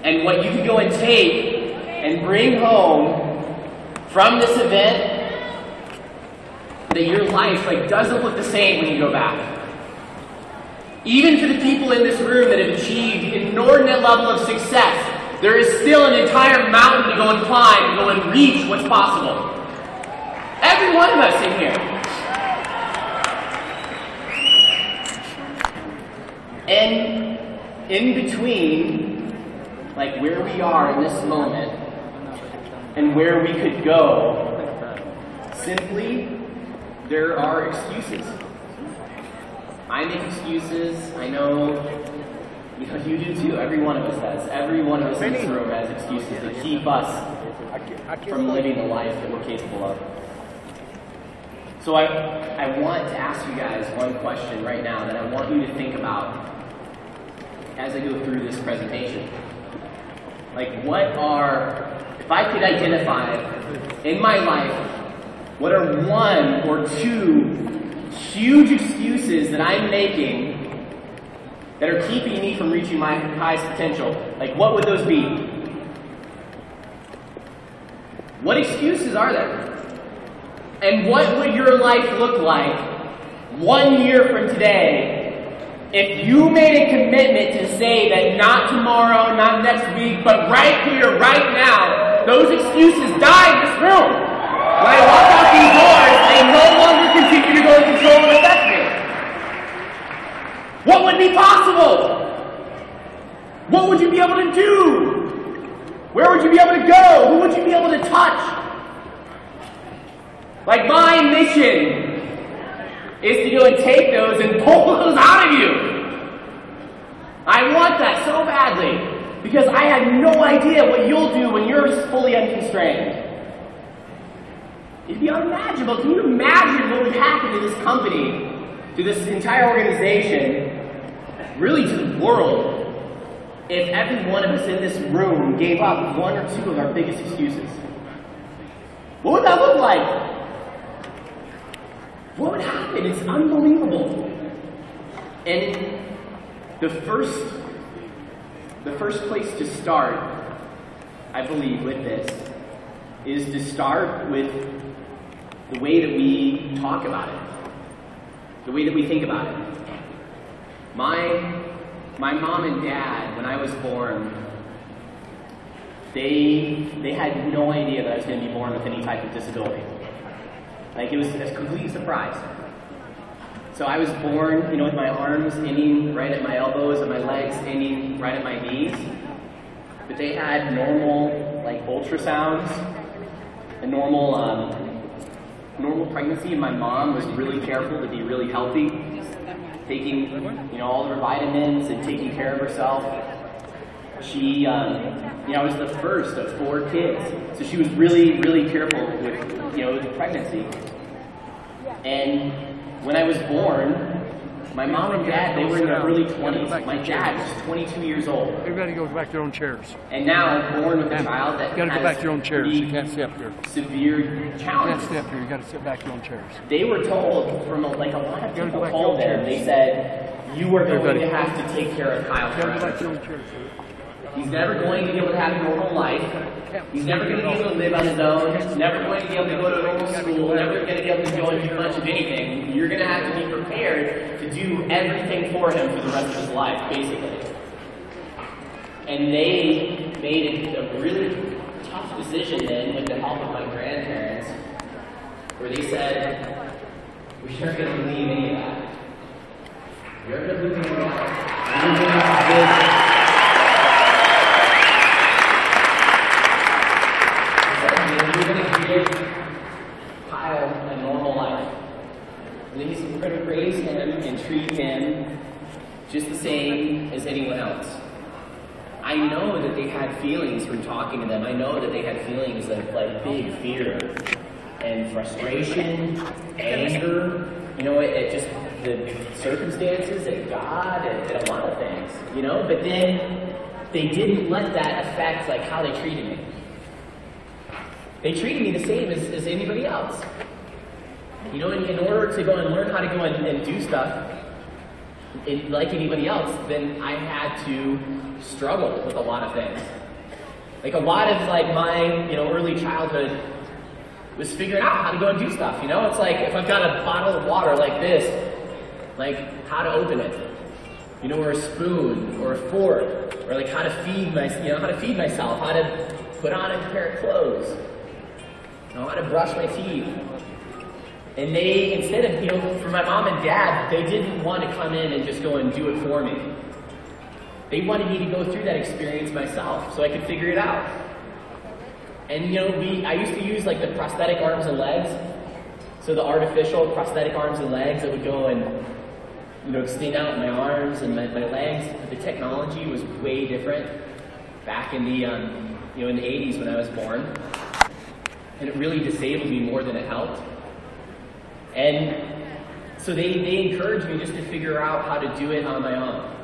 and what you can go and take and bring home from this event, that your life doesn't look the same when you go back. Even for the people in this room that have achieved an inordinate level of success, there is still an entire mountain to go and climb and go and reach what's possible. Every one of us in here. And in between, where we are in this moment and where we could go, simply, there are excuses. I make excuses. I know you do too. Every one of us does. Every one of us in this room has excuses that keep us from living the life that we're capable of. So I want to ask you guys one question right now that I want you to think about as I go through this presentation. If I could identify in my life, what are one or two huge excuses that I'm making that are keeping me from reaching my highest potential? What would those be? What excuses are there? And what would your life look like 1 year from today if you made a commitment to say that not tomorrow, not next week, but right here, right now, those excuses die in this room? When I walk out these doors, they no longer continue to go and control and affect me. What would be possible? What would you be able to do? Where would you be able to go? Who would you be able to touch? My mission is to go and take those and pull those out of you. I want that so badly because I had no idea what you'll do when you're fully unconstrained. It'd be unimaginable. Can you imagine what would happen to this company, to this entire organization, really to the world, if every one of us in this room gave up one or two of our biggest excuses? What would that look like? What would happen? It's unbelievable. And the first place to start, I believe, with this, is to start with the way that we talk about it, the way that we think about it. My mom and dad, when I was born, they had no idea that I was going to be born with any type of disability. It was a complete surprise. So I was born, with my arms ending right at my elbows and my legs ending right at my knees. But they had normal, ultrasounds, a normal pregnancy, and my mom was really careful to be really healthy, taking, all of her vitamins and taking care of herself. She, I was the first of 4 kids, so she was really, really careful with, the pregnancy. And when I was born, my mom and dad, they were in their early 20s. My dad was 22 years old. Everybody goes back to their own chairs. And now born with a child that you got to go back to your own chairs. You can't sit up here. Severe challenges. You can't sit up here. You got to sit back to your own chairs. They were told from a lot of people told them. They said, "You are going to have to take care of Kyle forever. Go back to your own chairs. He's never going to be able to have a normal life. He's never going to be able to live on his own. He's never going to be able to go to a normal school. Never going to be able to go and do much of anything. You're going to have to be prepared to do everything for him for the rest of his life, basically." And they made a really tough decision then, with the help of my grandparents, where they said, "We aren't going to believe any of that. We aren't going to believe any of that. We're going to give Kyle a normal life. And then we're going to raise him and treat him just the same as anyone else." I know that they had feelings from talking to them. I know that they had feelings of big fear and frustration, anger, at just the circumstances and God and a lot of things, but then they didn't let that affect how they treated me. They treated me the same as anybody else. In order to go and learn how to go and do stuff, like anybody else, then I had to struggle with a lot of things. Like a lot of my early childhood was figuring out how to go and do stuff. It's like if I've got a bottle of water like this, like how to open it, or a spoon or a fork, or like how to feed myself, how to put on a pair of clothes, how to brush my teeth. And they, instead of, for my mom and dad, they didn't want to come in and just go and do it for me. They wanted me to go through that experience myself so I could figure it out. And I used to use like the prosthetic arms and legs. So the artificial prosthetic arms and legs that would go and, extend out my arms and my legs. But the technology was way different back in the, in the 80s when I was born. And it really disabled me more than it helped. And so they encouraged me just to figure out how to do it on my own.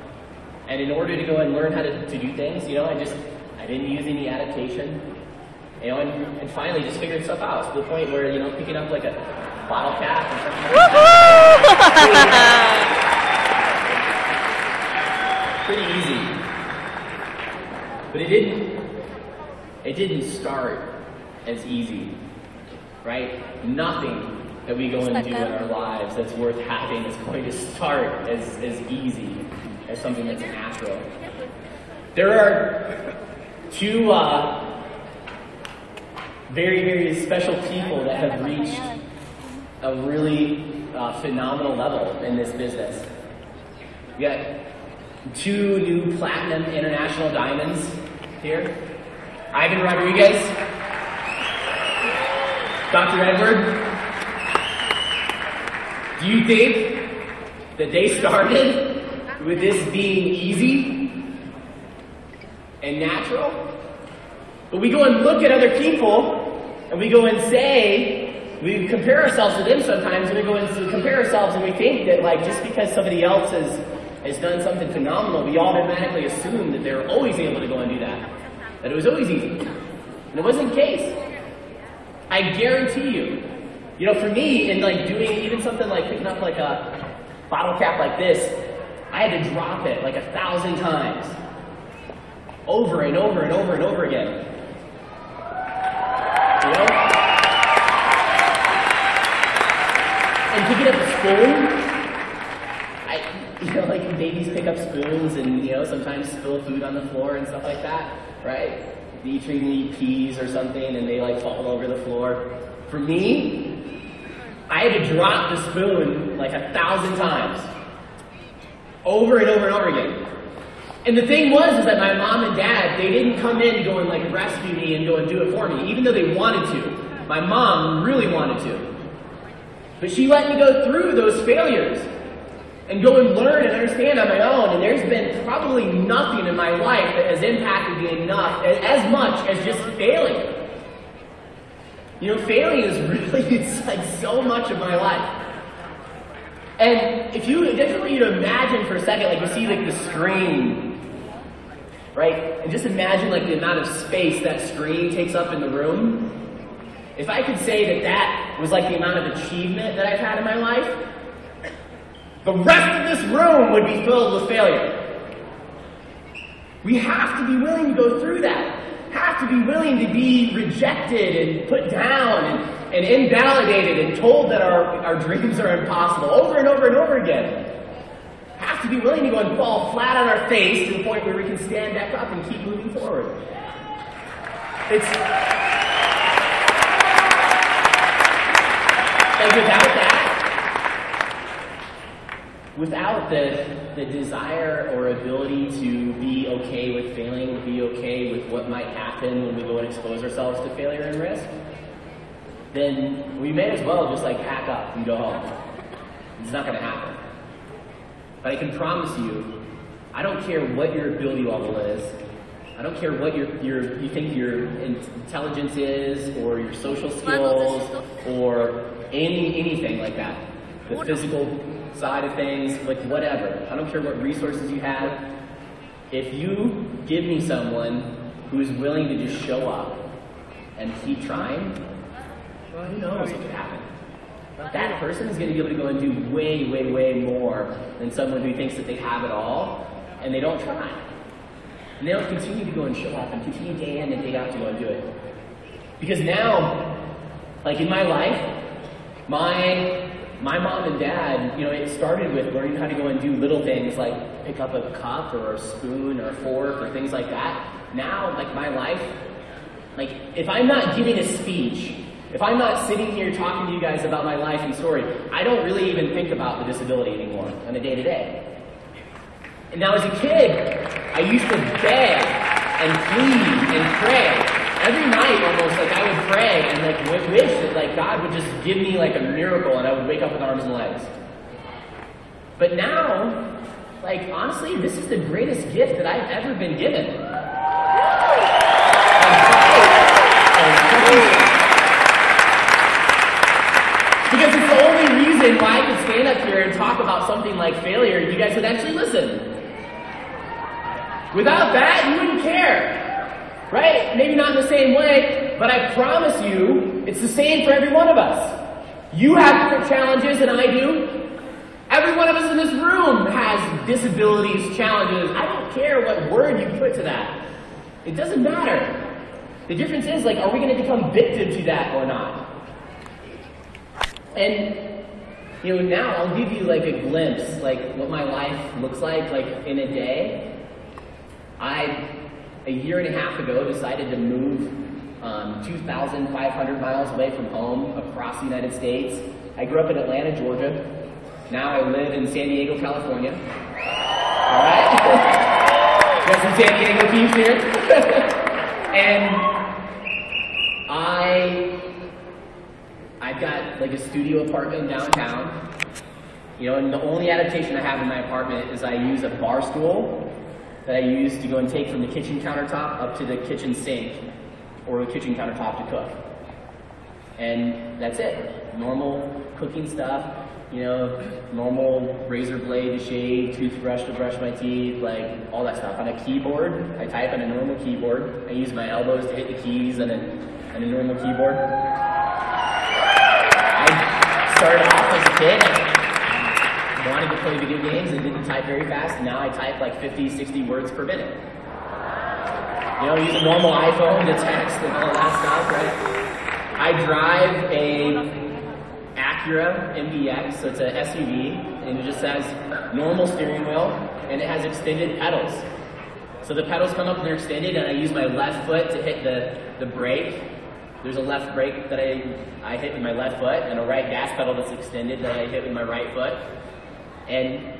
And in order to go and learn how to do things, I didn't use any adaptation. And finally just figured stuff out to the point where, picking up like a bottle cap and something like that. Pretty easy. But it didn't start as easy, right? Nothing that we go and do in our lives that's worth having is going to start as easy as something that's natural. There are two very, very special people that have reached a really phenomenal level in this business. We got 2 new platinum international diamonds here. Ivan Rodriguez, Dr. Edward. Do you think that they started with this being easy and natural? But we go and look at other people and we go and say, we compare ourselves to them sometimes, and we go and compare ourselves and we think that just because somebody else has done something phenomenal, we automatically assume that they're always able to go and do that. That it was always easy. And it wasn't the case. I guarantee you, for me, in doing even something like picking up like a bottle cap like this, I had to drop it like 1,000 times. Over and over and over and over again. And picking up a spoon, like babies pick up spoons and, sometimes spill food on the floor and stuff like that, right? You eat peas or something and they fall over the floor. For me, I had to drop the spoon 1,000 times. Over and over and over again. And the thing was that my mom and dad, they didn't come in and go and rescue me and go and do it for me, even though they wanted to. My mom really wanted to. But she let me go through those failures and go and learn and understand on my own. And there's been probably nothing in my life that has impacted me as much as just failing. Failing is really, it's so much of my life. And if you just want you to imagine for a second, you see the screen, right? And just imagine the amount of space that screen takes up in the room. If I could say that was the amount of achievement that I've had in my life, the rest of this room would be filled with failure. We have to be willing to go through that. Have to be willing to be rejected and put down and invalidated and told that our dreams are impossible over and over and over again. Have to be willing to go and fall flat on our face to the point where we can stand back up and keep moving forward. Without the desire or ability to be okay with failing, be okay with what might happen when we go and expose ourselves to failure and risk, then we may as well just pack up and go home. It's not going to happen. But I can promise you, I don't care what your ability level is. I don't care what you think your intelligence is, or your social skills, or anything like that. The physical side of things, whatever. I don't care what resources you have. If you give me someone who is willing to just show up and keep trying, well, who knows what could happen? that person is going to be able to go and do way, way, way more than someone who thinks that they have it all and they don't try. And they don't continue to go and show up and continue day in and day out to go and do it. Because now, like in my life, my mom and dad, it started with learning how to go and do little things like pick up a cup or a spoon or a fork or things like that. Now, like my life, like if I'm not giving a speech, if I'm not sitting here talking to you guys about my life and story, I don't really even think about the disability anymore on a day-to-day. And now as a kid, I used to beg and plead and pray. Every night almost, like I would pray and like wish that like God would just give me like a miracle and I would wake up with arms and legs. But now, like honestly, this is the greatest gift that I've ever been given. Because it's the only reason why I could stand up here and talk about something like failure, you guys would actually listen. Without that, you wouldn't care. Right? Maybe not in the same way, but I promise you, it's the same for every one of us. You have different challenges than I do. Every one of us in this room has disabilities, challenges. I don't care what word you put to that. It doesn't matter. The difference is, like, are we going to become victim to that or not? And, now I'll give you, like, a glimpse, like, what my life looks like in a day. A year and a half ago, decided to move 2,500 miles away from home across the United States. I grew up in Atlanta, Georgia. Now I live in San Diego, California. All right? Got some San Diego peeps here. And I've got like a studio apartment downtown. And the only adaptation I have in my apartment is I use a bar stool that I use to go and take from the kitchen countertop up to the kitchen sink or the kitchen countertop to cook. And that's it. Normal cooking stuff, normal razor blade to shave, toothbrush to brush my teeth, like all that stuff. On a keyboard, I type on a normal keyboard. I use my elbows to hit the keys on a normal keyboard. I started off as a kid. Wanted to play video games and didn't type very fast, and now I type like 50, 60 words per minute. Use a normal iPhone to text and all that stuff, right? I drive a Acura MDX, so it's a SUV, and it just has normal steering wheel, and it has extended pedals. So the pedals come up and they're extended, and I use my left foot to hit the brake. There's a left brake that I hit with my left foot, and a right gas pedal that's extended that I hit with my right foot. And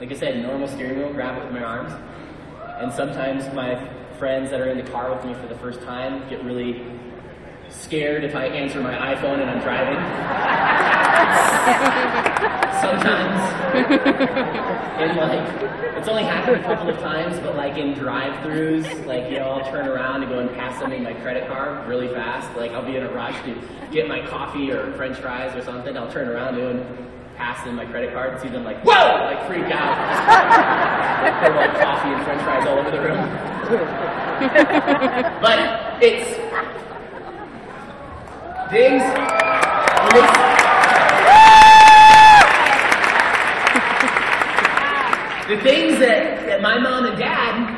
like I said, normal steering wheel, grab it with my arms. And sometimes my friends that are in the car with me for the first time get really scared if I answer my iPhone and I'm driving. Sometimes. And it's only happened a couple of times, but like in drive-thrus, I'll turn around and go and pass somebody my credit card really fast. Like I'll be in a rush to get my coffee or French fries or something. I'll turn around and pass them my credit card and see them like, whoa! Like freak out. Pour like coffee and French fries all over the room. But it's things. The things that my mom and dad,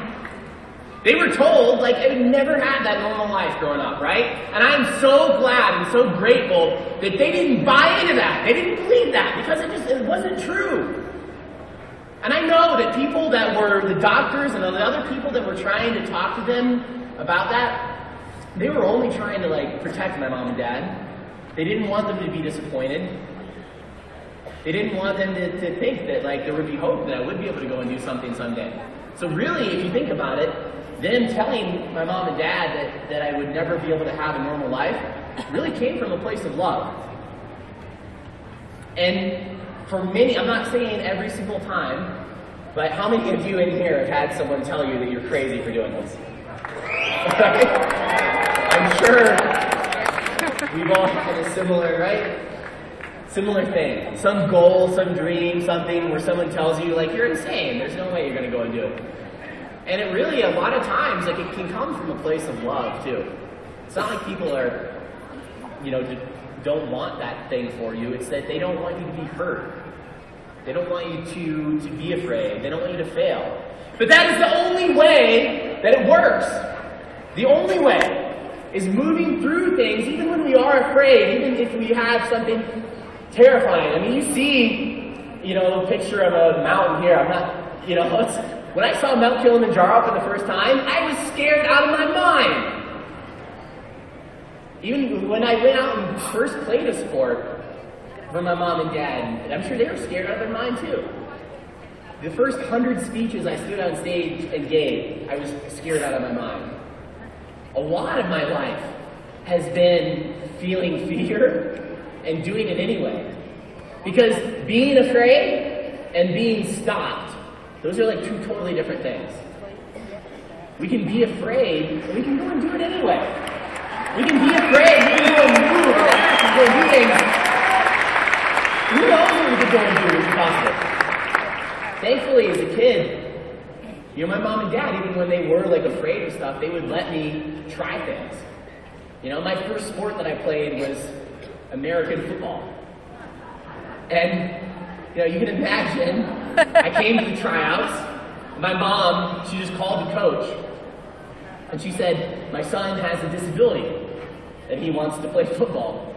they were told, like, they never had that normal life growing up, right? And I'm so glad and so grateful that they didn't buy into that. They didn't believe that because it wasn't true. And I know that people that were the doctors and the other people that were trying to talk to them about that, they were only trying to, like, protect my mom and dad. They didn't want them to be disappointed. They didn't want them to think that, like, there would be hope that I would be able to go and do something someday. So really, if you think about it, them telling my mom and dad that I would never be able to have a normal life really came from a place of love. And for many, I'm not saying every single time, but how many of you in here have had someone tell you that you're crazy for doing this? Right? I'm sure we've all had a similar, right? Similar thing. Some goal, some dream, something where someone tells you, like, you're insane. There's no way you're going to go and do it. And it really, a lot of times, like, it can come from a place of love, too. It's not like people are, don't want that thing for you. It's that they don't want you to be hurt. They don't want you to be afraid. They don't want you to fail. But that is the only way that it works. The only way is moving through things, even when we are afraid, even if we have something terrifying. I mean, you see, a picture of a mountain here. I'm not, when I saw Mount Kilimanjaro for the first time, I was scared out of my mind. Even when I went out and first played a sport with my mom and dad, I'm sure they were scared out of their mind too. The first 100 speeches I stood on stage and gave, I was scared out of my mind. A lot of my life has been feeling fear and doing it anyway. Because being afraid and being stopped, those are like two totally different things. We can be afraid, but we can go and do it anyway. We can be afraid, we can go and move, and act, and go and do things. Who knows what we could go and do? It's possible. Thankfully, as a kid, my mom and dad, even when they were like afraid of stuff, they would let me try things. My first sport that I played was American football. And, you can imagine, I came to the tryouts. My mom, she just called the coach. And she said, my son has a disability, and he wants to play football.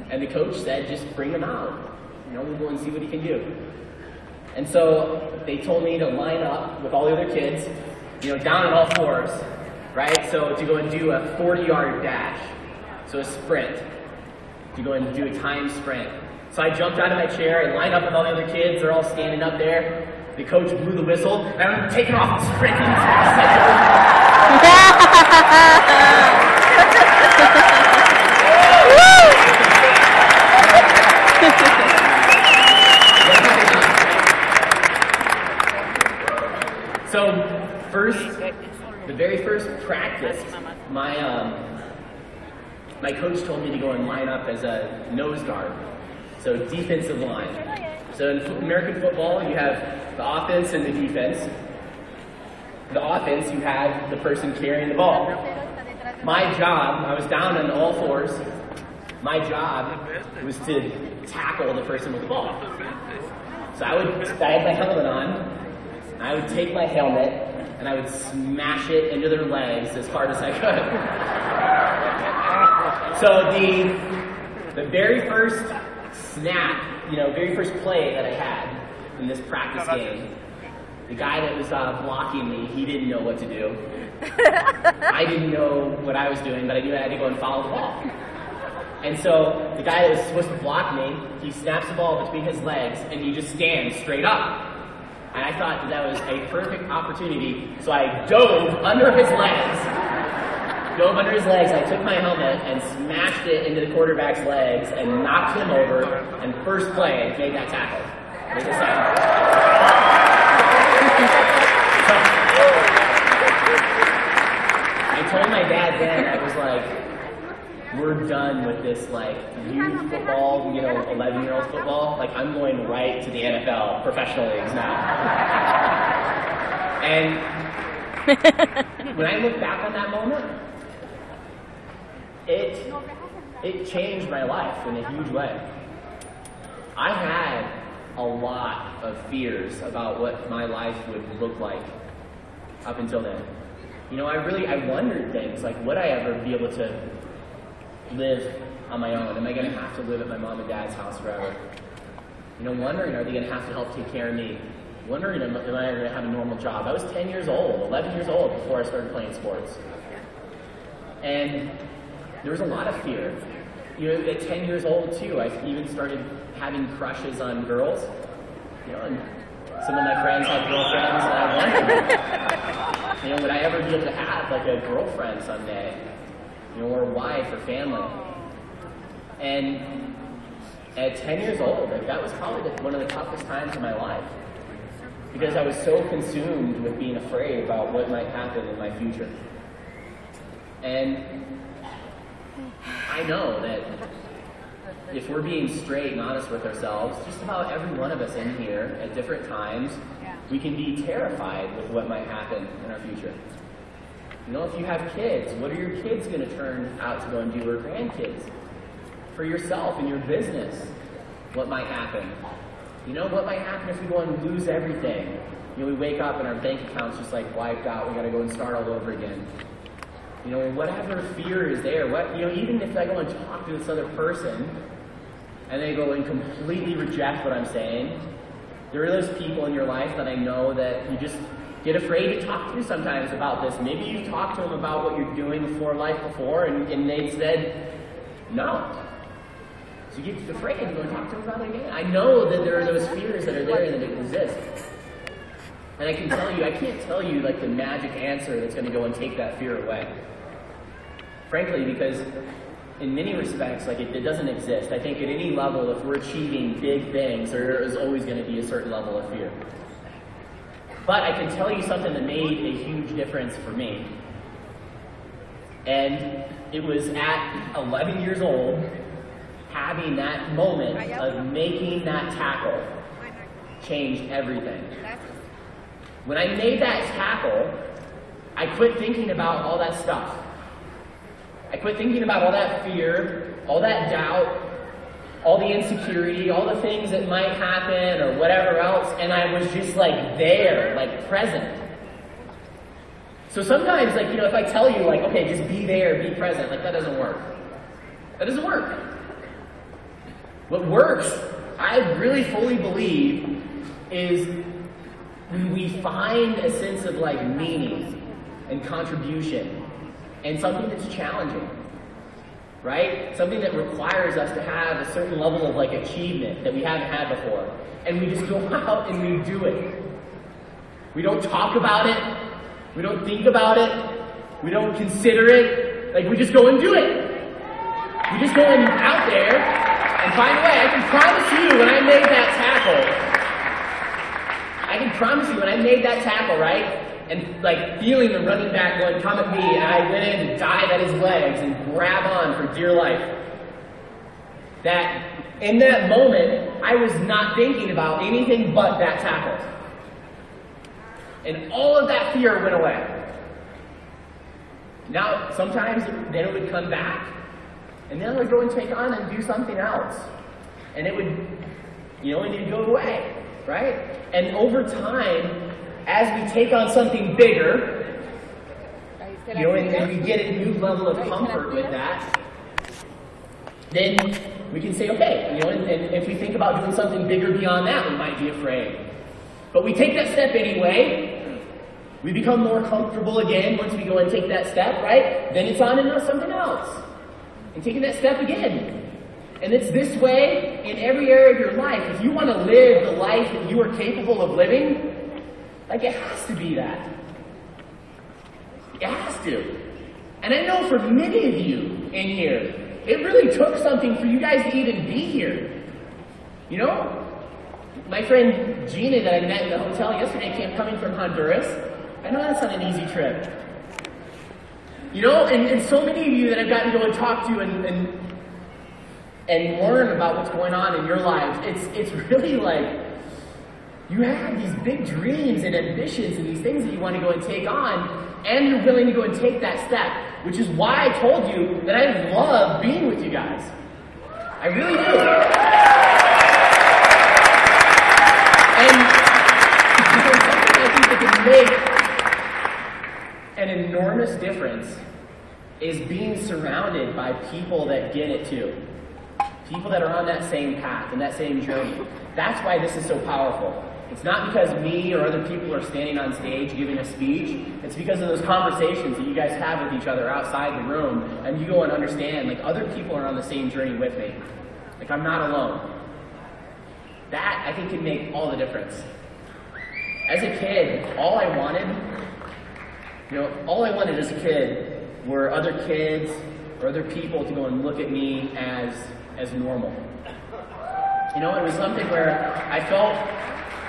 And the coach said, just bring him out. We'll go and see what he can do. And so they told me to line up with all the other kids, down on all fours, right? So to go and do a 40-yard dash, so a sprint, to go and do a timed sprint. So I jumped out of my chair and lined up with all the other kids. They're all standing up there. The coach blew the whistle, and I'm taking off and sprinting as fast as I could. So the very first practice, my coach told me to go and line up as a nose guard, so defensive line. So in American football, you have the offense and the defense. The offense, you have the person carrying the ball. My job, I was down on all fours. My job was to tackle the person with the ball. So I had my helmet on. I would take my helmet and I would smash it into their legs as hard as I could. So the very first snap, very first play that I had in this practice game, the guy that was blocking me, he didn't know what to do. I didn't know what I was doing, but I knew I had to go and follow the ball. And so the guy that was supposed to block me, he snaps the ball between his legs and he just stands straight up. And I thought that was a perfect opportunity, so I dove under his legs. I took my helmet and smashed it into the quarterback's legs and knocked him over, and first play made that tackle. Made the sack. I told my dad then, I was like, we're done with this youth football, 11-year-old football. I'm going right to the NFL, professional leagues now. And when I look back on that moment, it changed my life in a huge way. I had a lot of fears about what my life would look like up until then. I wondered things like, would I ever be able to live on my own? Am I going to have to live at my mom and dad's house forever? Wondering, are they going to have to help take care of me? Wondering, am I going to have a normal job? I was 10 years old, 11 years old before I started playing sports. And there was a lot of fear. At 10 years old too, I even started having crushes on girls. And some of my friends had girlfriends, and I wondered, would I ever be able to have a girlfriend someday? Or a wife or family. And at 10 years old, that was probably one of the toughest times of my life. Because I was so consumed with being afraid about what might happen in my future. And I know that if we're being straight and honest with ourselves, just about every one of us in here at different times, we can be terrified with what might happen in our future. If you have kids, what are your kids going to turn out to go and do, or grandkids? for yourself and your business, what might happen. You know, what might happen if we go and lose everything? You know, we wake up and our bank account's just like wiped out. We got to go and start all over again. You know, whatever fear is there, even if I go and talk to this other person and they go and completely reject what I'm saying, there are those people in your life that I know that you just get afraid to talk to sometimes about this. Maybe you talked to them about what you're doing before and they said no. So you get afraid to go and talk to them about it again. I know that there are those fears that are there and that exist. And I can't tell you like the magic answer that's going to go and take that fear away. Frankly, because in many respects, like it doesn't exist. I think at any level, if we're achieving big things, there is always going to be a certain level of fear. But I can tell you something that made a huge difference for me. And it was at 11 years old, having that moment of making that tackle changed everything. When I made that tackle, I quit thinking about all that stuff. I quit thinking about all that fear, all that doubt, all the insecurity, all the things that might happen or whatever else, and I was just like there, like present. So sometimes, like, if I tell you, like, okay, just be there, be present, like, that doesn't work. That doesn't work. What works, I really fully believe, is when we find a sense of, like, meaning and contribution and something that's challenging, right? Something that requires us to have a certain level of, like, achievement that we haven't had before. And we just go out and we do it. We don't talk about it. We don't think about it. We don't consider it. Like, we just go and do it. We just go out there and find a way. I can promise you when I made that tackle, right? And like feeling the running back going, come at me, and I went in to dive at his legs and grab on for dear life. That in that moment, I was not thinking about anything but that tackle. And all of that fear went away. Now, sometimes then it would come back, and then I would go and take on and do something else. And it would, and it would go away, right? And over time, as we take on something bigger, and we get a new level of comfort with that, then we can say, okay, and if we think about doing something bigger beyond that, we might be afraid. But we take that step anyway. We become more comfortable again once we go and take that step, right? Then it's on into something else. And taking that step again. And it's this way in every area of your life. If you want to live the life that you are capable of living, like it has to be that. It has to. And I know for many of you in here, it really took something for you guys to even be here. My friend Gina that I met in the hotel yesterday came coming from Honduras. I know that's not an easy trip. And so many of you that I've gotten to go and talk to and learn about what's going on in your lives, it's really like you have these big dreams and ambitions and these things that you want to go and take on, and you're willing to go and take that step, which is why I told you that I love being with you guys. I really do. And something I think that can make an enormous difference is being surrounded by people that get it too. People that are on that same path and that same journey. That's why this is so powerful. It's not because me or other people are standing on stage giving a speech. It's because of those conversations that you guys have with each other outside the room, and you go and understand, like, other people are on the same journey with me. Like, I'm not alone. That, I think, can make all the difference. As a kid, all I wanted as a kid were other kids or other people to go and look at me as normal. It was something where I felt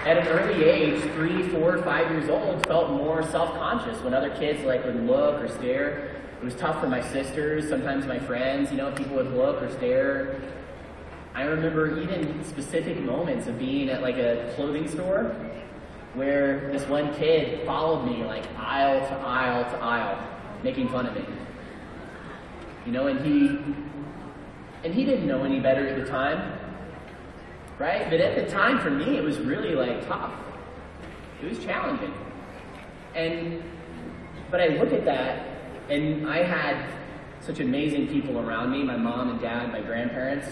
at an early age, 3, 4, 5 years old, felt more self-conscious when other kids would look or stare. It was tough for my sisters, sometimes my friends, people would look or stare. I remember even specific moments of being at a clothing store where this one kid followed me aisle to aisle to aisle, making fun of me. And And he didn't know any better at the time, right? But at the time, for me, it was really like tough. It was challenging. But I look at that, and I had such amazing people around me, my mom and dad, my grandparents,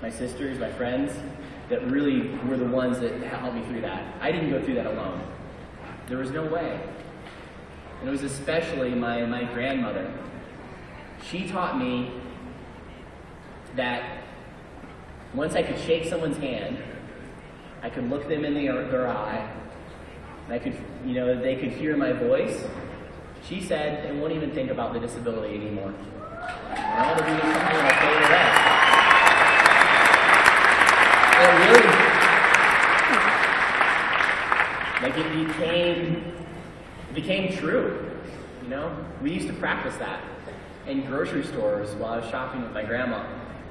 my sisters, my friends, that really were the ones that helped me through that. I didn't go through that alone. There was no way. And it was especially my grandmother. She taught me that once I could shake someone's hand, I could look them in their eye, and I could, they could hear my voice. She said, "They won't even think about the disability anymore. It'll be something that'll fade away." It became true. We used to practice that in grocery stores while I was shopping with my grandma.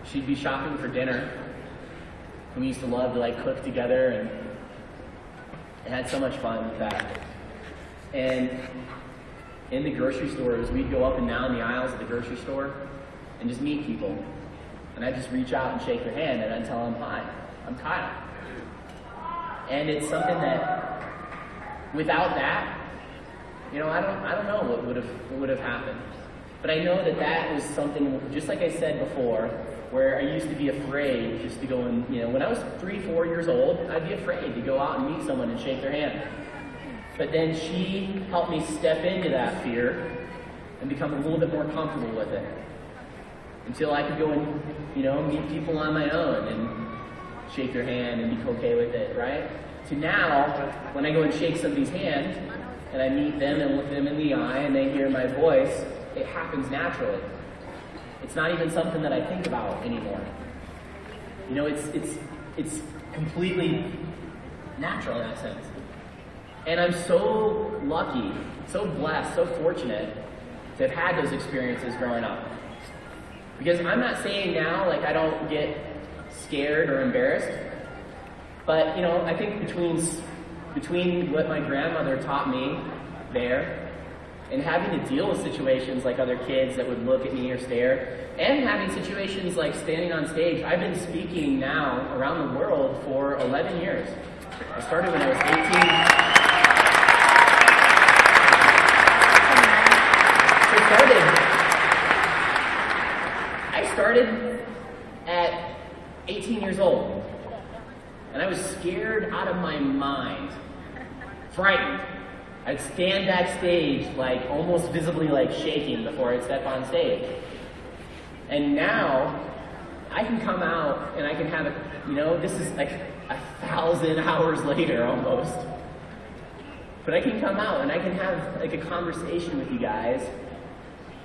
She'd be shopping for dinner, and we used to love to cook together, and I had so much fun with that. And in the grocery stores, we'd go up and down the aisles of the grocery store and just meet people. And I'd just reach out and shake their hand, and I'd tell them, "Hi, I'm Kyle." And it's something that, without that, I don't know what would have happened. But I know that was something, just like I said before, where I used to be afraid just to go and, when I was 3, 4 years old, I'd be afraid to go out and meet someone and shake their hand. But then she helped me step into that fear and become a little bit more comfortable with it, until I could go and, meet people on my own and shake their hand and be okay with it, right? To now, when I go and shake somebody's hand, and I meet them and look them in the eye and they hear my voice, it happens naturally. It's not even something that I think about anymore. It's completely natural in that sense. And I'm so lucky, so blessed, so fortunate to have had those experiences growing up. Because I'm not saying now I don't get scared or embarrassed, but I think between what my grandmother taught me there, and having to deal with situations like other kids that would look at me or stare, and having situations like standing on stage. I've been speaking now around the world for 11 years. I started when I was 18. I started at 18 years old, and I was scared out of my mind, frightened. I'd stand backstage, almost visibly shaking before I'd step on stage. And now, I can come out and I can have this is 1,000 hours later almost. But I can come out and I can have a conversation with you guys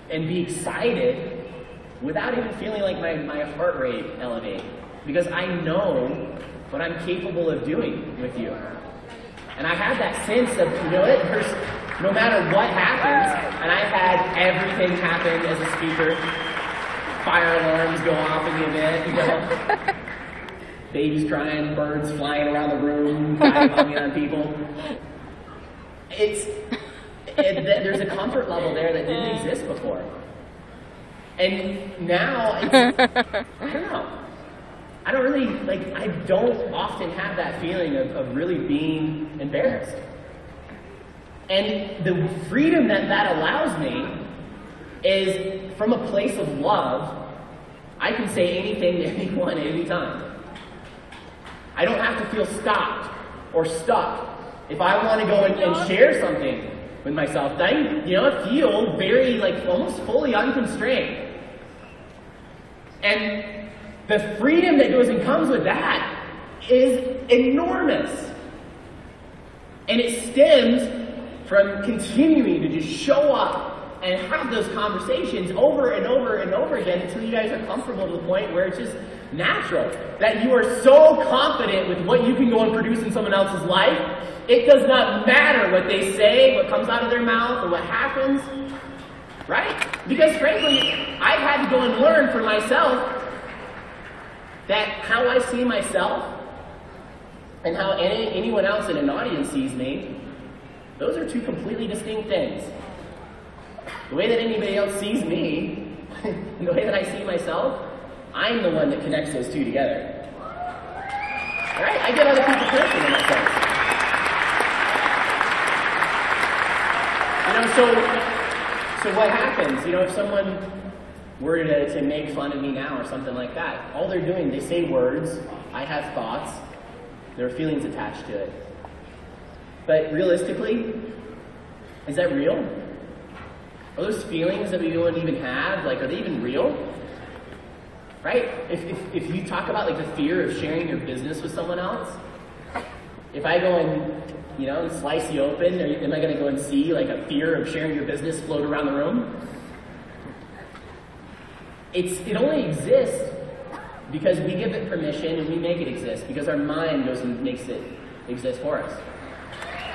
and be excited without even feeling my heart rate elevate. Because I know what I'm capable of doing with you. And I have that sense of, no matter what happens, and I've had everything happen as a speaker. Fire alarms go off in the event, babies crying, birds flying around the room, bombing on people. There's a comfort level there that didn't exist before. And now, I don't know. I don't really, I don't often have that feeling of really being embarrassed. And the freedom that allows me is from a place of love. I can say anything to anyone at any time. I don't have to feel stopped or stuck. If I want to go and share something with myself, I feel very, almost fully unconstrained. And the freedom that goes and comes with that is enormous. And it stems from continuing to just show up and have those conversations over and over and over again until you guys are comfortable to the point where it's just natural. That you are so confident with what you can go and produce in someone else's life, it does not matter what they say, what comes out of their mouth, or what happens. Right? Because frankly, I've had to go and learn for myself that how I see myself and how anyone else in an audience sees me, those are two completely distinct things. The way that anybody else sees me and the way that I see myself, I'm the one that connects those two together. Right? I get other people connected in that sense. So what happens? If someone were to make fun of me now or something like that, all they're doing, they say words, I have thoughts, there are feelings attached to it. But realistically, is that real? Are those feelings that we don't even have, are they even real? Right? If you talk about the fear of sharing your business with someone else, if I go and slice you open, am I going to go and see a fear of sharing your business float around the room? It only exists because we give it permission and we make it exist, because our mind goes and makes it exist for us.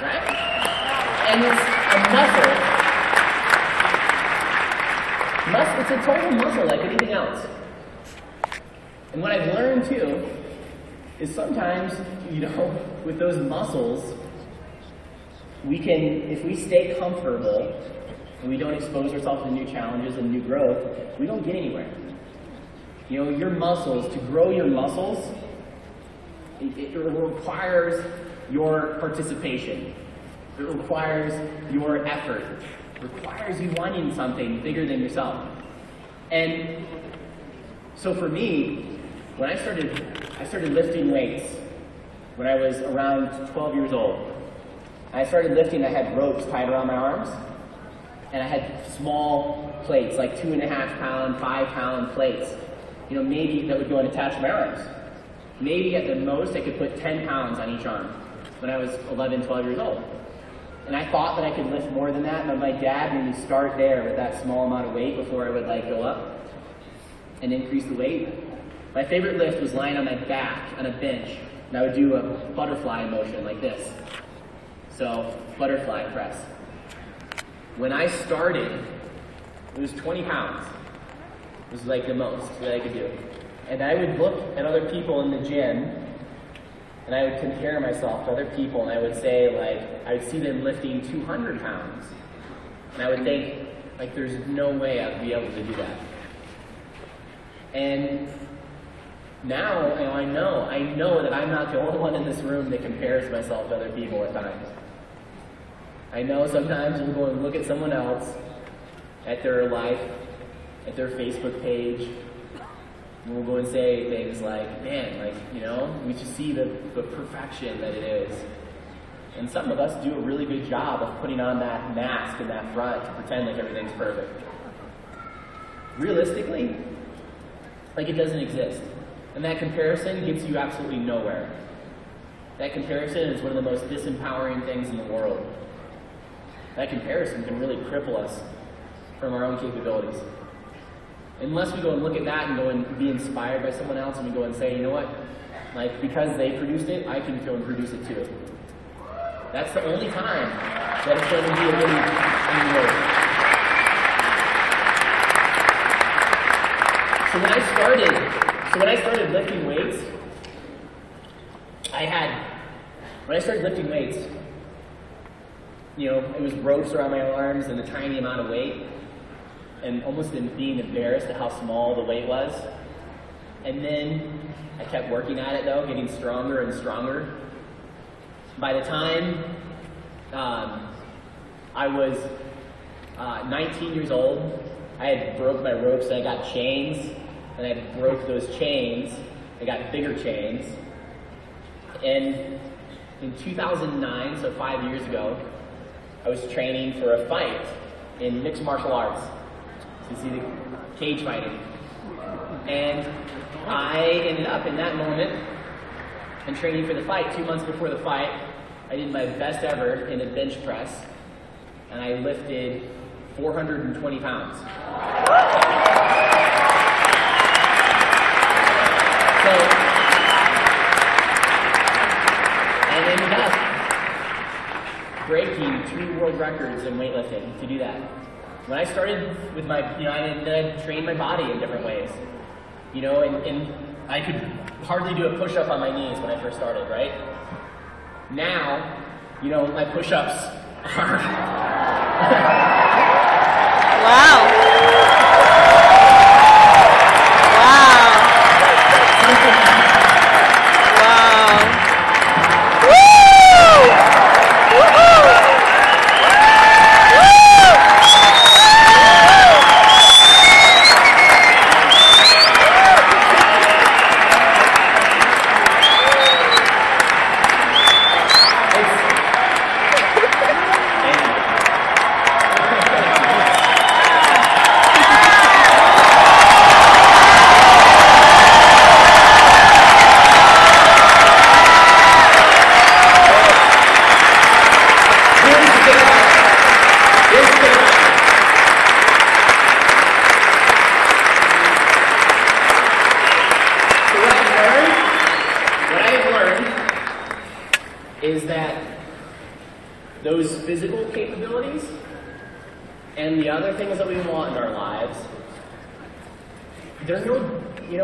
Right? And it's a muscle. It's a total muscle like anything else. And what I've learned too is sometimes, with those muscles, we can, if we stay comfortable and we don't expose ourselves to new challenges and new growth, we don't get anywhere. Your muscles, to grow your muscles, it requires your participation. It requires your effort. It requires you wanting something bigger than yourself. And so for me, when I started lifting weights when I was around 12 years old. I started lifting, I had ropes tied around my arms, and I had small plates, 2.5 pound, 5 pound plates. Maybe that would go and attach my arms. Maybe at the most I could put 10 pounds on each arm when I was 11, 12 years old. And I thought that I could lift more than that, but my dad made me start there with that small amount of weight before I would go up and increase the weight. My favorite lift was lying on my back on a bench, and I would do a butterfly motion like this. So, butterfly press. When I started, it was 20 pounds. It was the most that I could do. And I would look at other people in the gym, and I would compare myself to other people, and I would say, I would see them lifting 200 pounds. And I would think, there's no way I'd be able to do that. And now, I know that I'm not the only one in this room that compares myself to other people at times. I know sometimes we'll go and look at someone else, at their life, at their Facebook page, and we'll go and say things like, man, we just see the perfection that it is. And some of us do a really good job of putting on that mask in that front to pretend like everything's perfect. Realistically, it doesn't exist. And that comparison gets you absolutely nowhere. That comparison is one of the most disempowering things in the world. That comparison can really cripple us from our own capabilities. Unless we go and look at that and go and be inspired by someone else, and we go and say, you know what, because they produced it, I can go and produce it too. That's the only time that it's going to be a really So when I started lifting weights, it was ropes around my arms and a tiny amount of weight, and almost being embarrassed at how small the weight was. And then I kept working at it though, getting stronger and stronger. By the time I was 19 years old, I had broke my ropes and I got chains, and I broke those chains. I got bigger chains. And in 2009, so 5 years ago, I was training for a fight in mixed martial arts. So you see the cage fighting. And I ended up in that moment and training for the fight. 2 months before the fight, I did my best ever in a bench press, and I lifted 420 pounds. So, I ended up breaking 2 world records in weightlifting to do that. When I started with my, I trained my body in different ways. And I could hardly do a push-up on my knees when I first started, right? Now, my push-ups are... Wow. Wow. is that those physical capabilities and the other things that we want in our lives, there's no,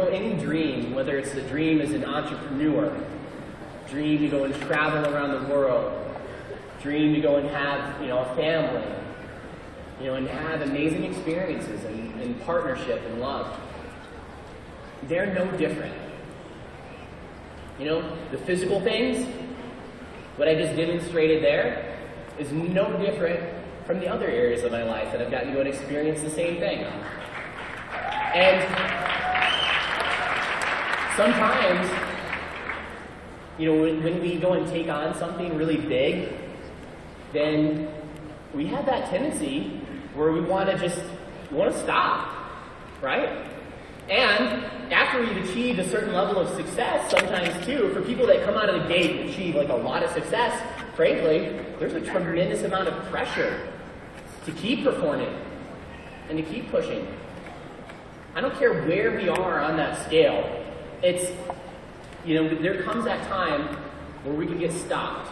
any dream, whether it's the dream as an entrepreneur, dream to go and travel around the world, dream to go and have, a family, and have amazing experiences and partnership and love. They're no different. The physical things, what I just demonstrated there, is no different from the other areas of my life that I've gotten to go and experience the same thing. And sometimes, when we go and take on something really big, then we have that tendency where we want to stop, right? And after we've achieved a certain level of success, sometimes too, for people that come out of the gate and achieve like a lot of success, frankly, there's a tremendous amount of pressure to keep performing and to keep pushing. I don't care where we are on that scale. It's, there comes that time where we can get stopped.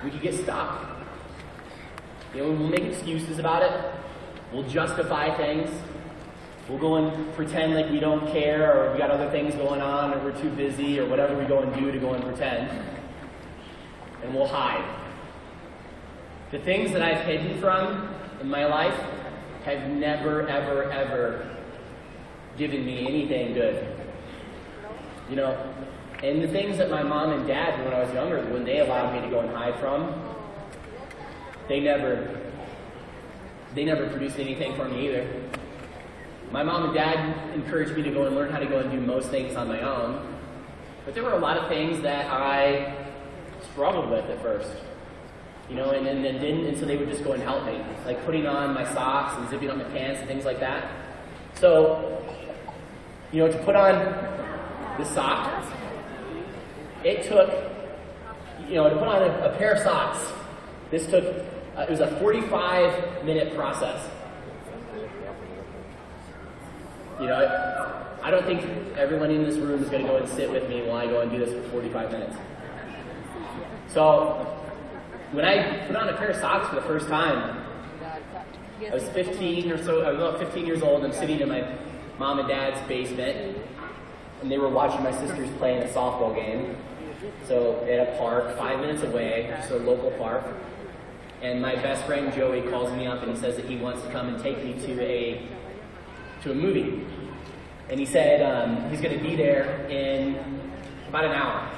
We can get stopped. We'll make excuses about it. We'll justify things. We'll go and pretend like we don't care, or we got other things going on, or we're too busy, or whatever we go and do to go and pretend. And we'll hide. The things that I've hidden from in my life have never, ever, ever given me anything good. And the things that my mom and dad, when I was younger, when they allowed me to go and hide from, they never produced anything for me either. My mom and dad encouraged me to go and learn how to go and do most things on my own, but there were a lot of things that I struggled with at first, and then didn't, and so they would just go and help me, like putting on my socks and zipping up my pants and things like that. So, to put on the sock, it took, to put on a pair of socks, this took, it was a 45-minute process. I don't think everyone in this room is going to go and sit with me while I go and do this for 45 minutes. So, when I put on a pair of socks for the first time, I was 15 or so, I was about 15 years old. I'm sitting in my mom and dad's basement, and they were watching my sisters playing a softball game. So, at a park, 5 minutes away, just a local park. And my best friend Joey calls me up and he says that he wants to come and take me to a movie. And he said he's going to be there in about an hour.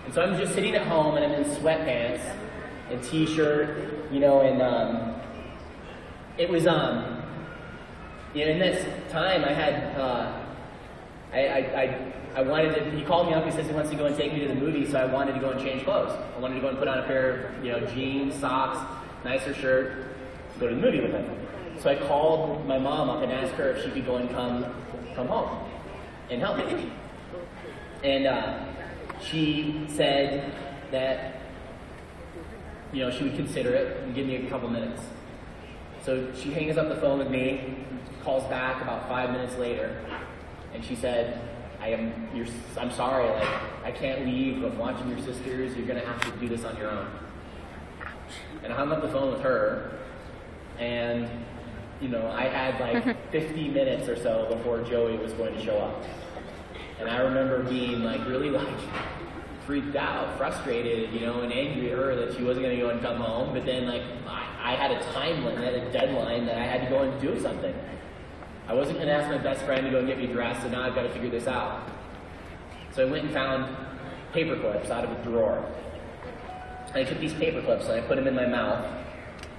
And so I'm just sitting at home and I'm in sweatpants and t-shirt, and it was, in this time I had, I wanted to, he called me up, he says he wants to go and take me to the movie, so I wanted to go and change clothes. I wanted to go and put on a pair of, jeans, socks, nicer shirt, go to the movie with him. So I called my mom up and asked her if she could go and come home and help me. And she said that, she would consider it and give me a couple minutes. So she hangs up the phone with me, calls back about 5 minutes later, and she said, I'm sorry, I can't leave. I'm watching your sisters. You're going to have to do this on your own. And I hung up the phone with her, and, I had 50 minutes or so before Joey was going to show up. And I remember being really freaked out, frustrated, and angry at her that she wasn't going to go and come home. But then I had a time limit, a deadline that I had to go and do something. I wasn't going to ask my best friend to go and get me dressed, so now I've got to figure this out. So I went and found paper clips out of a drawer. And I took these paper clips and I put them in my mouth.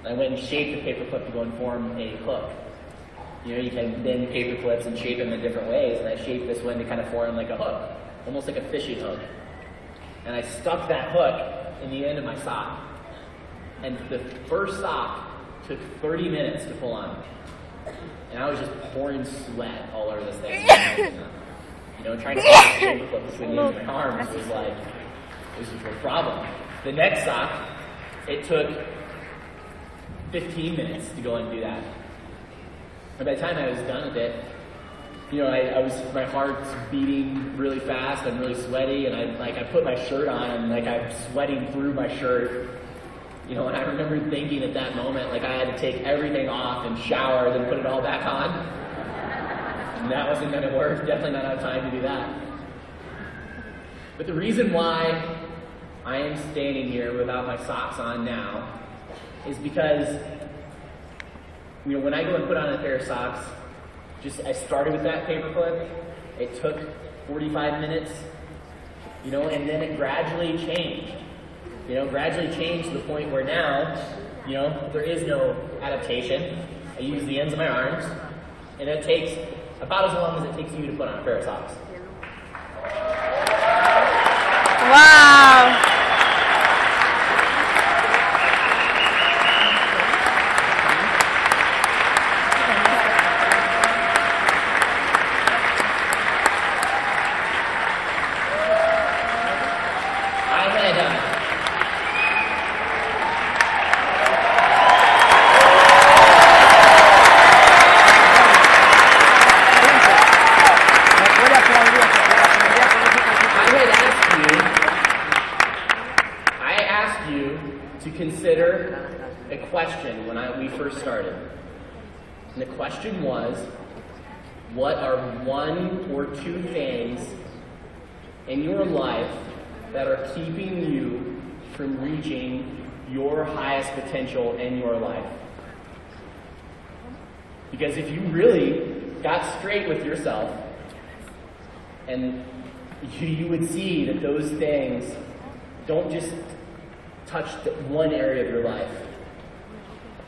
And I went and shaped the paper clip to go and form a hook. You can bend paper clips and shape them in different ways, and I shaped this one to kind of form like a hook, almost like a fishing hook. And I stuck that hook in the end of my sock. And the first sock took 30 minutes to pull on. And I was just pouring sweat all over this thing. Trying to put the paper clip between the ends of my arms was a problem. The next sock, it took 15 minutes to go and do that. And by the time I was done with it, my heart's beating really fast. I'm really sweaty, and I put my shirt on, and I'm sweating through my shirt. And I remember thinking at that moment, I had to take everything off and shower, then put it all back on. And that wasn't going to work. Definitely not have time to do that. But the reason why I am standing here without my socks on now is because, when I go and put on a pair of socks, I started with that paperclip. It took 45 minutes, and then it gradually changed. Gradually changed to the point where now, there is no adaptation. I use the ends of my arms, and it takes about as long as it takes you to put on a pair of socks. Wow. And the question was, what are one or two things in your life that are keeping you from reaching your highest potential in your life? Because if you really got straight with yourself, and you would see that those things don't just touch one area of your life.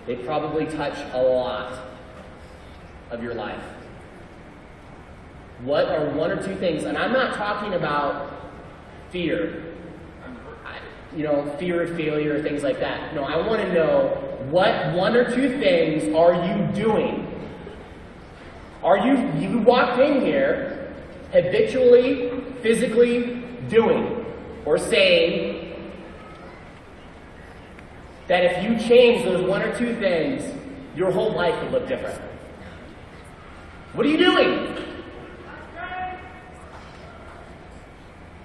They probably touch a lot of your life. What are one or two things, and I'm not talking about fear, fear of failure or things like that. No, I want to know, what one or two things are you doing? Are you walked in here habitually, physically doing or saying that if you change those one or two things, your whole life would look different? What are you doing?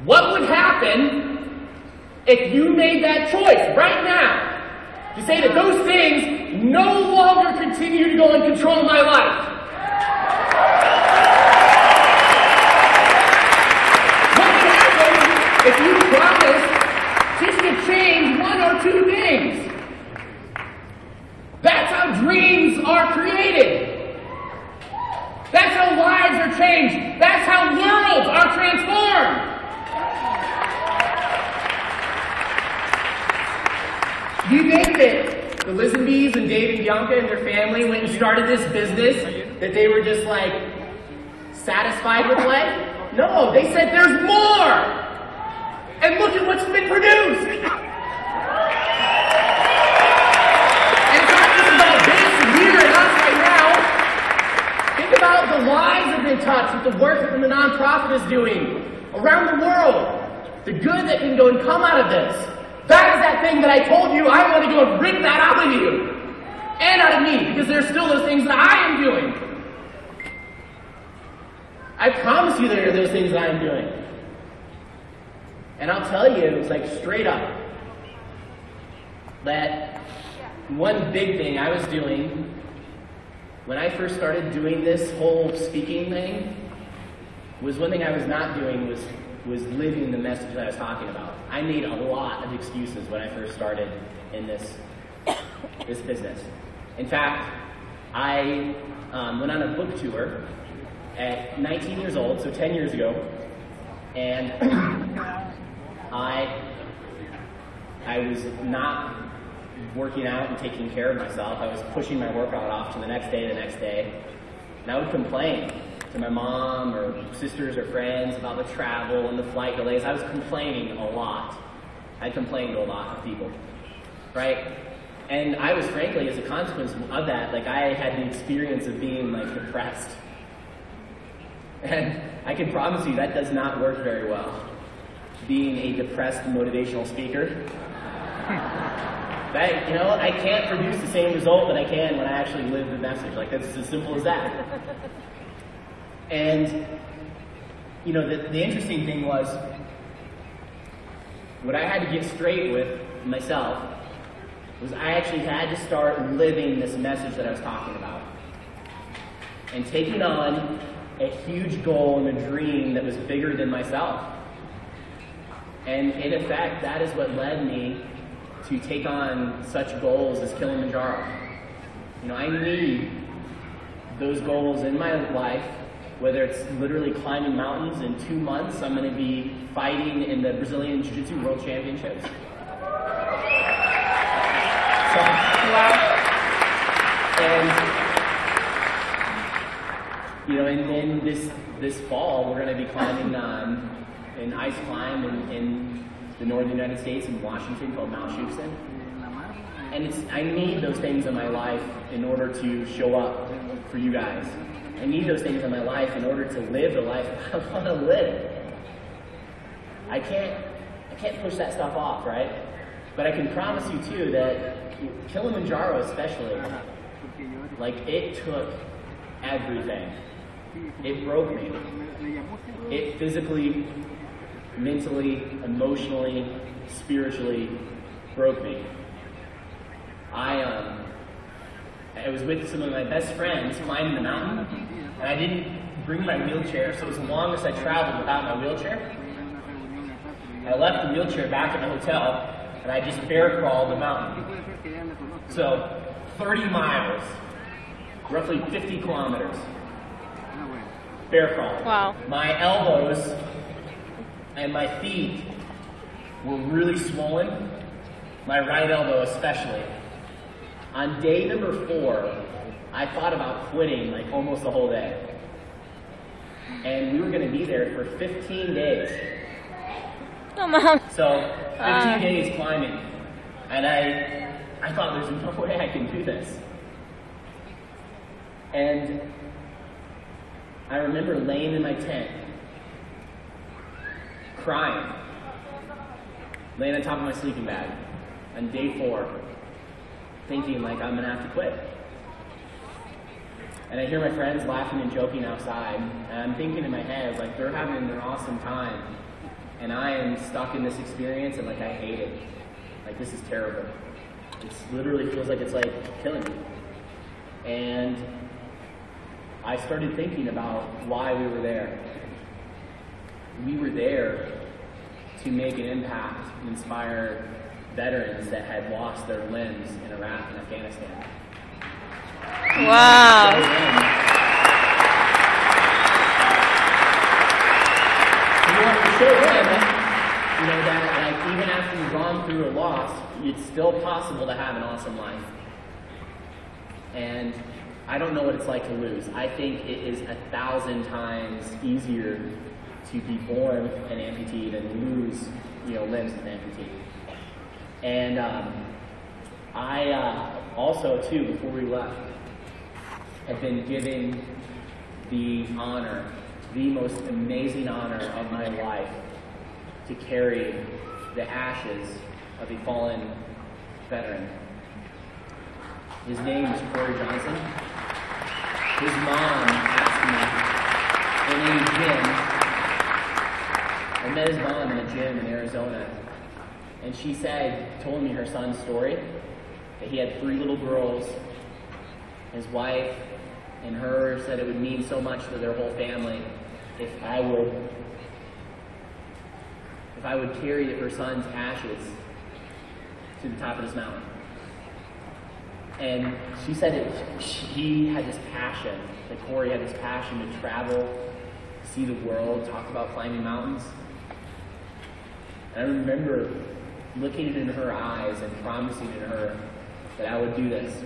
What would happen if you made that choice right now to say that those things no longer continue to go and control my life? What would happen if you promised just to change one or two things? That's how dreams are created. That's how lives are changed. That's how worlds are transformed. Do you think that the Lisenbees and Dave and Bianca and their family went and started this business that they were just satisfied with life? No, they said there's more. And look at what's been produced. About the lives that have been touched with the work that the nonprofit is doing around the world, the good that can go and come out of this. That is that thing that I told you I want to go and rip that out of you and out of me, because there's still those things that I am doing. I promise you there are those things that I am doing. And I'll tell you, it was straight up, that one big thing I was doing when I first started doing this whole speaking thing, was one thing I was not doing was living the message that I was talking about. I made a lot of excuses when I first started in this business. In fact, I went on a book tour at 19 years old, so 10 years ago, and I was not working out and taking care of myself. I was pushing my workout off to the next day, and I would complain to my mom or sisters or friends about the travel and the flight delays. I was complaining a lot. I complained to a lot of people, right? And I was, frankly, as a consequence of that, I had the experience of being depressed. And I can promise you that does not work very well, being a depressed motivational speaker. I can't produce the same result that I can when I actually live the message. That's as simple as that. And, you know, the interesting thing was, what I had to get straight with myself was I actually had to start living this message that I was talking about. And taking on a huge goal and a dream that was bigger than myself. And in effect, that is what led me to take on such goals as Kilimanjaro. You know, I need those goals in my life, whether it's literally climbing mountains. In 2 months, I'm going to be fighting in the Brazilian Jiu-Jitsu World Championships. So, and, you know, and then this fall, we're going to be climbing an ice climb in the northern United States in Washington called Mount Shuksan. And I need those things in my life in order to show up for you guys. I need those things in my life in order to live the life I want to live. I can't push that stuff off, right? But I can promise you too that Kilimanjaro especially, like, it took everything. It broke me. It physically, mentally, emotionally, spiritually broke me. I was with some of my best friends climbing the mountain, and I didn't bring my wheelchair, so as long as I traveled without my wheelchair, I left the wheelchair back at the hotel, and I just bear crawled the mountain. So, 30 miles, roughly 50 kilometers, bear crawling. Wow. My elbows and my feet were really swollen, my right elbow especially. On day number 4, I thought about quitting like almost the whole day. And we were going to be there for 15 days. Oh, Mom. So, 15 days climbing. And I thought, there's no way I can do this. And I remember laying in my tent, crying, laying on top of my sleeping bag on day 4, thinking like I'm gonna have to quit. And I hear my friends laughing and joking outside, and I'm thinking in my head, like, they're having an awesome time, and I am stuck in this experience, and like, I hate it. Like, this is terrible. It literally feels like it's like killing me. And I started thinking about why we were there. We were there to make an impact and inspire veterans that had lost their limbs in Iraq and Afghanistan. Wow. We wanted to show them, you know, that like even after you've gone through a loss, it's still possible to have an awesome life. And I don't know what it's like to lose. I think it is 1,000 times easier to be born an amputee than lose, you know, limbs as an amputee. And I also, too, before we left, have been given the honor, the most amazing honor of my life, to carry the ashes of a fallen veteran. His name is Corey Johnson. His mom asked me in a gym. I met his mom in a gym in Arizona. And she told me her son's story, that he had 3 little girls. His wife and her said it would mean so much to their whole family if I would carry her son's ashes to the top of this mountain. And she said he had this passion, that Corey had this passion to travel, see the world, talk about climbing mountains. And I remember looking in her eyes and promising to her that I would do this.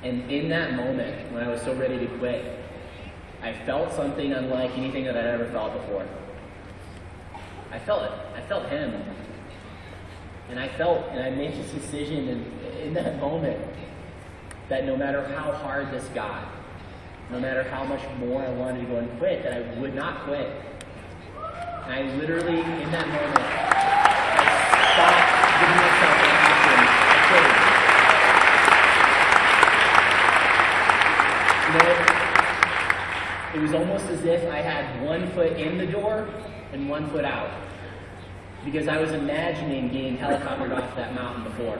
And in that moment, when I was so ready to quit, I felt something unlike anything that I'd ever felt before. I felt it. I felt him. And I made this decision in that moment that no matter how hard this got, no matter how much more I wanted to go and quit, that I would not quit. And I literally, in that moment, I stopped giving myself an option. I quit. You know, it was almost as if I had one foot in the door and one foot out. Because I was imagining being helicoptered off that mountain before.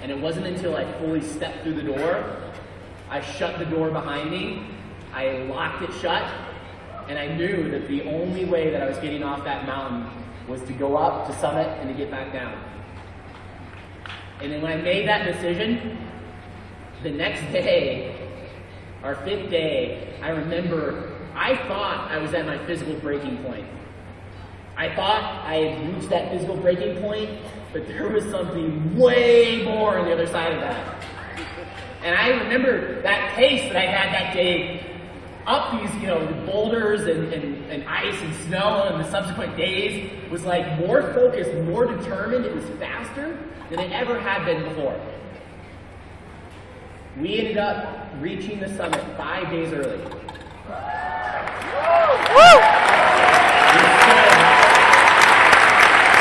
And it wasn't until I fully stepped through the door, I shut the door behind me, I locked it shut, and I knew that the only way that I was getting off that mountain was to go up to summit and to get back down. And then when I made that decision, the next day, our 5th day, I remember I thought I was at my physical breaking point. I thought I had reached that physical breaking point, but there was something way more on the other side of that. And I remember that pace that I had that day up these, boulders and ice and snow and the subsequent days was like more focused, more determined. It was faster than it ever had been before. We ended up reaching the summit 5 days early. Woo!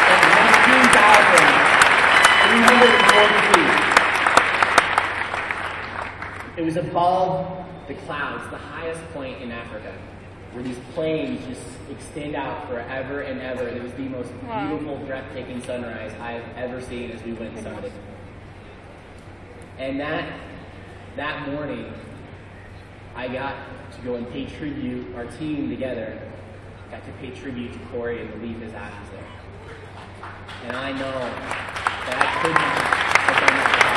At 19,340 feet. It was above the clouds, the highest point in Africa, where these plains just extend out forever and ever. And it was the most beautiful, breathtaking sunrise I've ever seen as we went and summited. And that morning, I got to go and pay tribute, our team together, got to pay tribute to Corey and leave his ashes there. And I know that I couldn't have done that without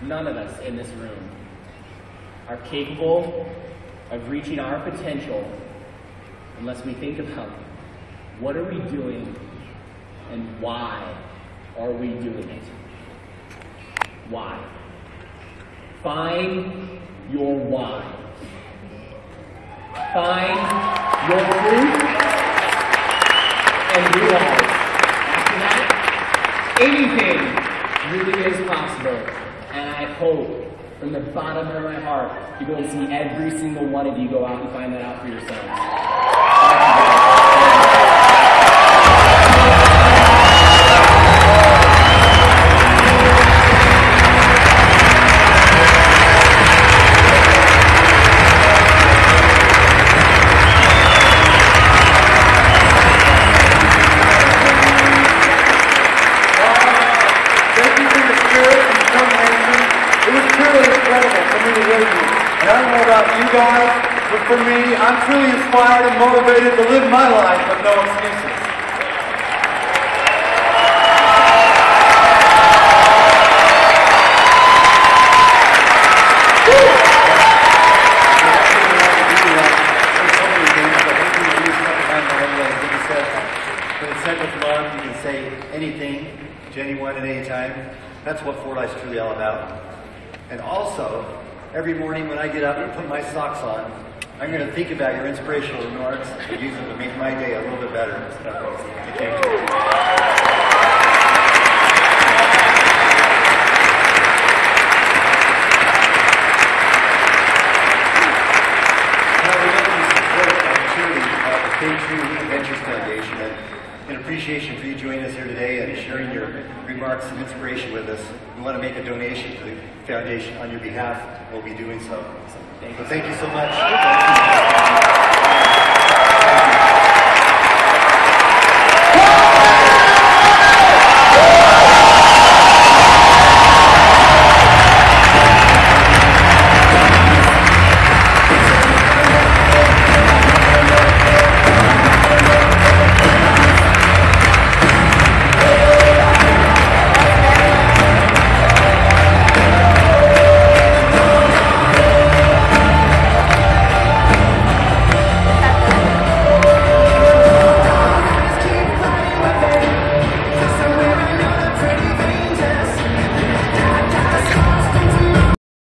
him. None of us in this room are capable of reaching our potential unless we think about what are we doing and why are we doing it? Why? Find your why. Find your truth and realize after that, anything really is possible. And I hope from the bottom of my heart to go and see every single one of you go out and find that out for yourselves. But for me, I'm truly inspired and motivated to live my life with no excuses. But it's said with love, you can say anything, genuine at any time. That's what Fort Life's truly all about. And also, every morning when I get up and put my socks on, I'm going to think about your inspirational remarks and use them to make my day a little bit better. Thank you. Adventures Foundation, and in appreciation for you joining us here today and sharing your remarks and inspiration with us. We want to make a donation to the foundation on your behalf. We'll be doing so. Thank you so much.